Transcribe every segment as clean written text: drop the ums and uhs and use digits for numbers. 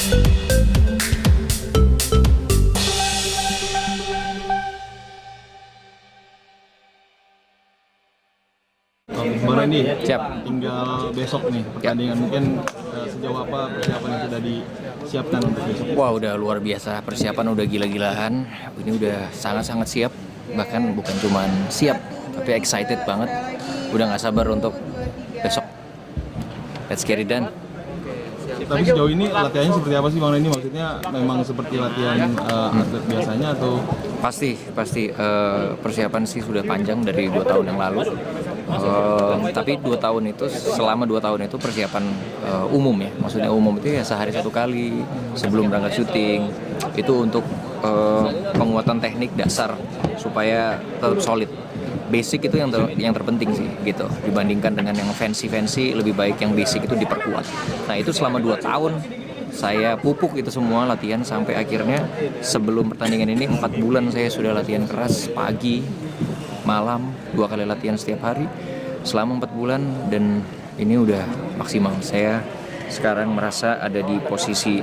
Bang Randy, Siap. tinggal besok nih pertandingan. Mungkin sejauh apa persiapan yang sudah disiapkan untuk besok? Wah, udah luar biasa, persiapan udah gila-gilaan. Ini udah sangat-sangat siap, bahkan bukan cuman siap, tapi excited banget. Udah nggak sabar untuk besok. Let's get it done. Tapi sejauh ini latihannya seperti apa sih Bang Randy? Maksudnya memang seperti latihan atlet biasanya atau? Pasti persiapan sih sudah panjang dari 2 tahun yang lalu. Tapi 2 tahun itu, selama 2 tahun itu persiapan umum ya. Maksudnya umum itu ya sehari 1 kali sebelum berangkat syuting. Itu untuk penguatan teknik dasar supaya tetap solid. Basic itu yang terpenting sih gitu. Dibandingkan dengan yang fancy lebih baik yang basic itu diperkuat. Nah, itu selama 2 tahun saya pupuk itu semua latihan sampai akhirnya sebelum pertandingan ini 4 bulan saya sudah latihan keras pagi, malam, 2 kali latihan setiap hari selama 4 bulan dan ini udah maksimal. Saya sekarang merasa ada di posisi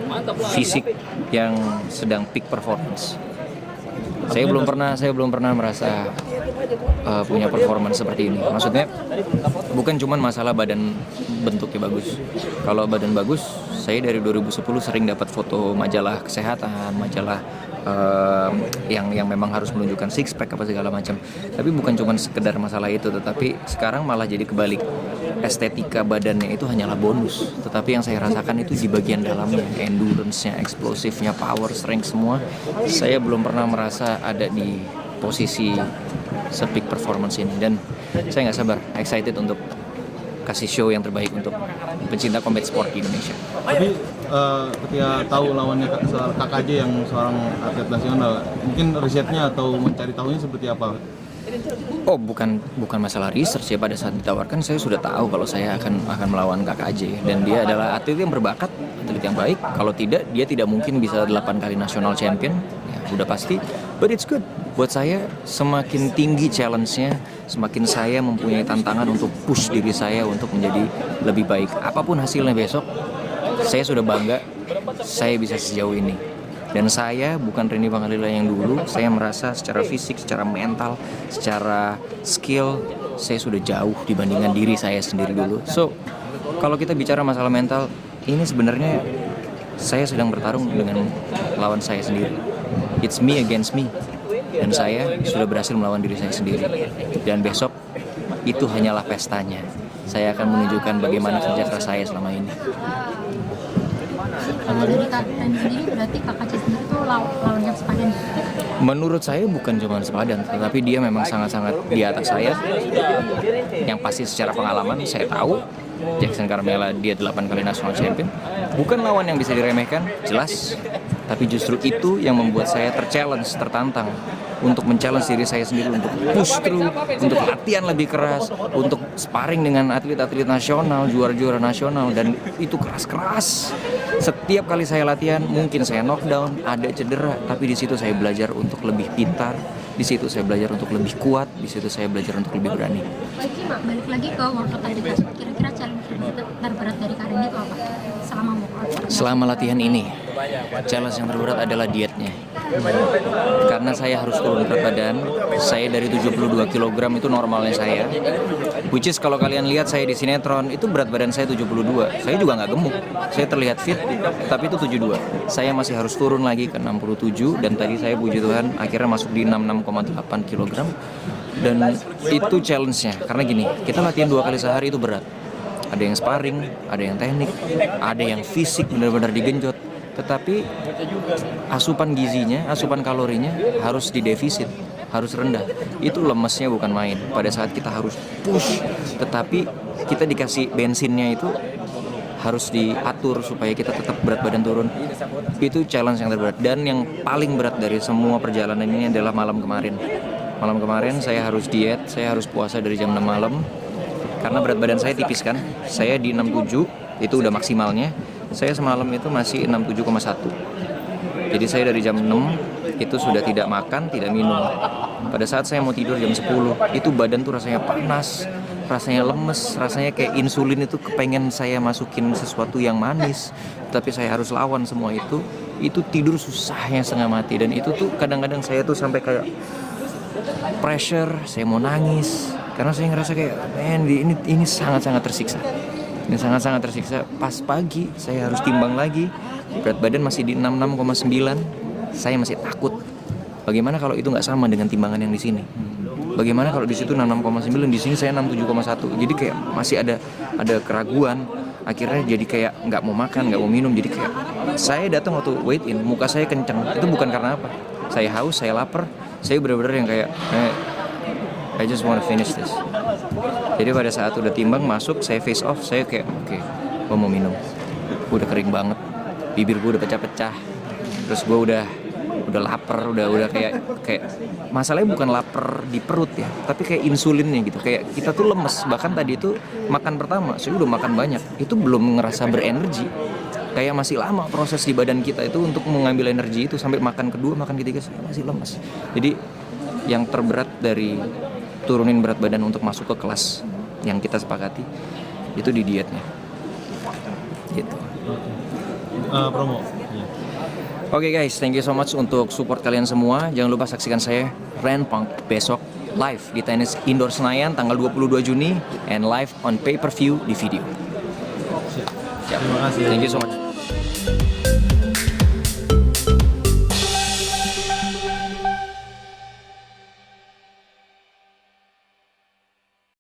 fisik yang sedang peak performance. Saya belum pernah merasa punya performance seperti ini. Maksudnya bukan cuma masalah badan bentuknya bagus. Kalau badan bagus, saya dari 2010 sering dapat foto majalah kesehatan, majalah yang memang harus menunjukkan six pack apa segala macam. Tapi bukan cuma sekedar masalah itu, tetapi sekarang malah jadi kebalik. Estetika badannya itu hanyalah bonus, tetapi yang saya rasakan itu di bagian dalamnya, endurance-nya, explosive-nya, power, strength semua. Saya belum pernah merasa ada di posisi se-peak performance ini dan saya nggak sabar, excited untuk kasih show yang terbaik untuk pencinta combat sport di Indonesia. Tapi ketika tahu lawannya KKJ yang seorang atlet nasional, mungkin risetnya atau mencari tahunya seperti apa? Oh, bukan masalah research ya. Pada saat ditawarkan saya sudah tahu kalau saya akan melawan KKJ dan dia adalah atlet yang berbakat, atlet yang baik. Kalau tidak, dia tidak mungkin bisa 8 kali national champion. Ya, udah pasti. But it's good. Buat saya semakin tinggi challenge-nya, semakin saya mempunyai tantangan untuk push diri saya untuk menjadi lebih baik. Apapun hasilnya besok, saya sudah bangga saya bisa sejauh ini. Dan saya bukan Randy Pangalila yang dulu. Saya merasa secara fisik, secara mental, secara skill, saya sudah jauh dibandingkan diri saya sendiri dulu. So, kalau kita bicara masalah mental, ini sebenarnya saya sedang bertarung dengan lawan saya sendiri. It's me against me. Dan saya sudah berhasil melawan diri saya sendiri. Dan besok, itu hanyalah pestanya. Saya akan menunjukkan bagaimana kerja keras saya selama ini. Kalau dari Kak Randy sendiri berarti KKJ sendiri itu lawan yang sepadan? Menurut saya bukan cuma sepadan, tetapi dia memang sangat-sangat di atas saya. Yang pasti secara pengalaman saya tahu Jackson Carmela dia 8 kali national champion. Bukan lawan yang bisa diremehkan, jelas. Tapi justru itu yang membuat saya tertantang untuk men-challenge diri saya sendiri untuk push through, untuk latihan lebih keras, untuk sparring dengan atlet-atlet nasional, juara-juara nasional, dan itu keras-keras. Setiap kali saya latihan, mungkin saya knockdown, ada cedera, tapi di situ saya belajar untuk lebih pintar, di situ saya belajar untuk lebih kuat, di situ saya belajar untuk lebih berani. Balik lagi ke workout tadi, kira-kira challenge terberat dari Kak Randy itu apa? Selama workout? Selama latihan ini, challenge yang terberat adalah dietnya. Karena saya harus turun berat badan. Saya dari 72 kg itu normalnya saya. Which is kalau kalian lihat saya di sinetron, itu berat badan saya 72. Saya juga nggak gemuk. Saya terlihat fit, tapi itu 72. Saya masih harus turun lagi ke 67. Dan tadi saya puji Tuhan akhirnya masuk di 66,8 kg. Dan itu challenge-nya. Karena gini, kita latihan 2 kali sehari itu berat. Ada yang sparring, ada yang teknik, ada yang fisik benar-benar digenjot. Tetapi asupan gizinya, asupan kalorinya harus didefisit, harus rendah. Itu lemesnya bukan main. Pada saat kita harus push, tetapi kita dikasih bensinnya itu harus diatur supaya kita tetap berat badan turun. Itu challenge yang terberat. Dan yang paling berat dari semua perjalanan ini adalah malam kemarin. Malam kemarin saya harus diet, saya harus puasa dari jam 6 malam. Karena berat badan saya tipis kan. Saya di 67, itu udah maksimalnya. Saya semalam itu masih 67,1. Jadi saya dari jam 6 itu sudah tidak makan, tidak minum. Pada saat saya mau tidur jam 10, itu badan tuh rasanya panas, rasanya lemes, rasanya kayak insulin itu kepengen saya masukin sesuatu yang manis, tapi saya harus lawan semua itu tidur susahnya setengah mati. Dan itu tuh kadang-kadang saya tuh sampai kayak pressure, saya mau nangis karena saya ngerasa kayak ini sangat-sangat tersiksa. Ini sangat-sangat tersiksa. Pas pagi saya harus timbang lagi, berat badan masih di 66,9. Saya masih takut. Bagaimana kalau itu nggak sama dengan timbangan yang di sini? Bagaimana kalau di situ 66,9, di sini saya 67,1. Jadi kayak masih ada keraguan. Akhirnya jadi kayak nggak mau makan, nggak mau minum. Jadi kayak saya datang waktu weigh in, muka saya kenceng. Itu bukan karena apa? Saya haus, saya lapar. Saya benar-benar yang kayak I just want to finish this. Jadi pada saat udah timbang masuk, saya face off, saya kayak oke, gue mau minum. Udah kering banget, bibir gue udah pecah-pecah. Terus gue udah lapar, udah kayak masalahnya bukan lapar di perut ya, tapi kayak insulinnya gitu. Kayak kita tuh lemes. Bahkan tadi itu makan pertama, saya udah makan banyak, itu belum ngerasa berenergi. Kayak masih lama proses di badan kita itu untuk mengambil energi itu, sampai makan kedua, makan ketiga masih lemas. Jadi yang terberat dari turunin berat badan untuk masuk ke kelas yang kita sepakati itu di dietnya. Gitu. Promo. Oke guys, thank you so much untuk support kalian semua. Jangan lupa saksikan saya Ren Punk besok live di tenis indoor Senayan tanggal 22 Juni and live on pay-per-view di video. Terima kasih. Thank you so much.